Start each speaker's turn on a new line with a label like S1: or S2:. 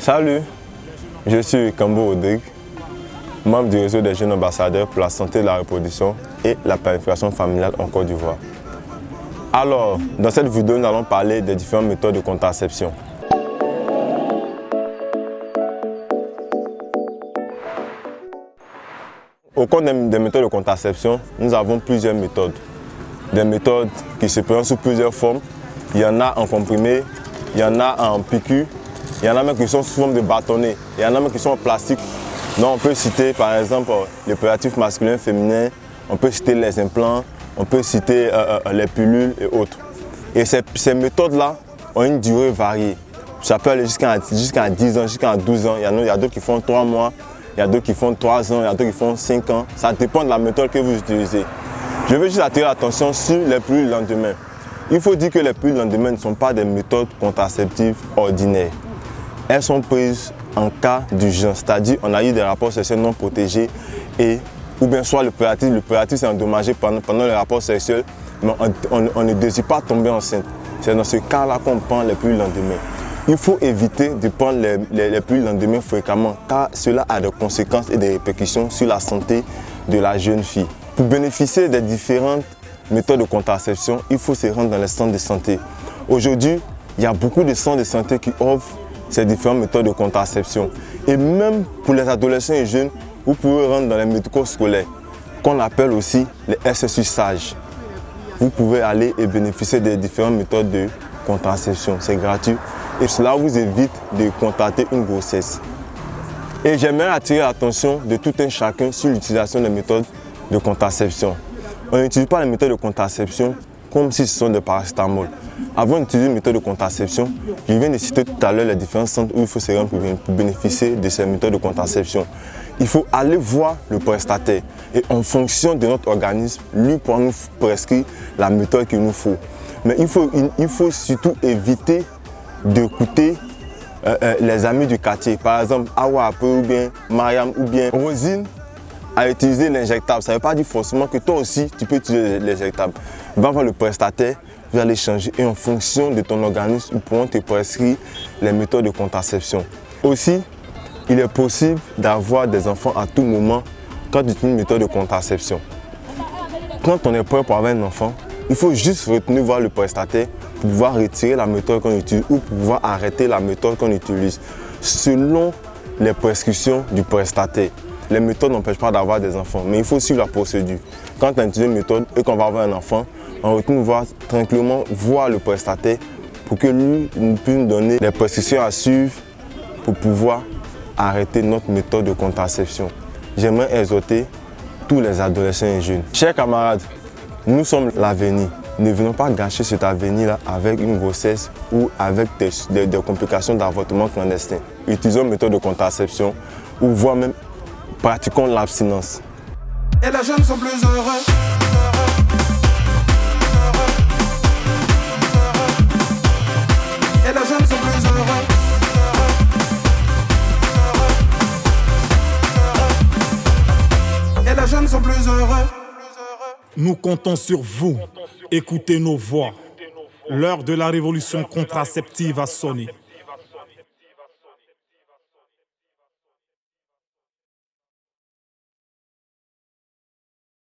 S1: Salut, je suis Kambo Rodrigue, membre du réseau des jeunes ambassadeurs pour la santé de la reproduction et la planification familiale en Côte d'Ivoire. Alors, dans cette vidéo, nous allons parler des différentes méthodes de contraception. Au cours des méthodes de contraception, nous avons plusieurs méthodes. Des méthodes qui se présentent sous plusieurs formes. Il y en a en comprimé, il y en a en piqûre, il y en a même qui sont sous forme de bâtonnets, il y en a même qui sont en plastique. Donc on peut citer par exemple les préservatifs masculins et féminins, on peut citer les implants, on peut citer les pilules et autres. Et ces méthodes-là ont une durée variée. Ça peut aller jusqu'à 10 ans, jusqu'à 12 ans. Il y a d'autres qui font 3 mois, il y a d'autres qui font 3 ans, il y a d'autres qui font 5 ans. Ça dépend de la méthode que vous utilisez. Je veux juste attirer l'attention sur les pilules du lendemain. Il faut dire que les pilules du lendemain ne sont pas des méthodes contraceptives ordinaires. Elles sont prises en cas d'urgence, c'est-à-dire on a eu des rapports sexuels non protégés ou bien soit le préservatif s'est endommagé pendant les rapports sexuels, mais on ne désire pas tomber enceinte. C'est dans ce cas-là qu'on prend les pilules du lendemain. Il faut éviter de prendre les pilules du lendemain fréquemment car cela a des conséquences et des répercussions sur la santé de la jeune fille. Pour bénéficier des différentes méthodes de contraception, il faut se rendre dans les centres de santé. Aujourd'hui, il y a beaucoup de centres de santé qui offrent ces différentes méthodes de contraception. Et même pour les adolescents et jeunes, vous pouvez rentrer dans les médicaux scolaires, qu'on appelle aussi les SSU sages. Vous pouvez aller et bénéficier des différentes méthodes de contraception. C'est gratuit et cela vous évite de contracter une grossesse. Et j'aimerais attirer l'attention de tout un chacun sur l'utilisation des méthodes de contraception. On n'utilise pas les méthodes de contraception comme si ce sont des paracétamol. Avant d'utiliser une méthode de contraception, je viens de citer tout à l'heure les différents centres où il faut se rendre pour bénéficier de ces méthodes de contraception. Il faut aller voir le prestataire et en fonction de notre organisme, lui pourra nous prescrire la méthode qu'il nous faut. Mais il faut surtout éviter d'écouter les amis du quartier. Par exemple, Awa ou bien Mariam ou bien Rosine à utiliser l'injectable. Ça ne veut pas dire forcément que toi aussi tu peux utiliser l'injectable. Va voir le prestataire, vous allez changer et en fonction de ton organisme, ils pourront te prescrire les méthodes de contraception. Aussi, il est possible d'avoir des enfants à tout moment quand tu utilises une méthode de contraception. Quand on est prêt pour avoir un enfant, il faut juste retenir voir le prestataire pour pouvoir retirer la méthode qu'on utilise ou pour pouvoir arrêter la méthode qu'on utilise selon les prescriptions du prestataire. Les méthodes n'empêchent pas d'avoir des enfants, mais il faut suivre la procédure. Quand on utilise une méthode et qu'on va avoir un enfant, on retourne tranquillement voir le prestataire pour que lui puisse nous donner les prescriptions à suivre pour pouvoir arrêter notre méthode de contraception. J'aimerais exhorter tous les adolescents et jeunes. Chers camarades, nous sommes l'avenir. Ne venons pas gâcher cet avenir-là avec une grossesse ou avec des complications d'avortement clandestin. Utilisons une méthode de contraception ou voire même pratiquons l'abstinence.
S2: Et les jeunes sont plus heureux. Et les jeunes sont plus heureux. Et les jeunes sont plus heureux.
S3: Nous comptons sur vous. Écoutez nos voix. L'heure de la révolution contraceptive a sonné.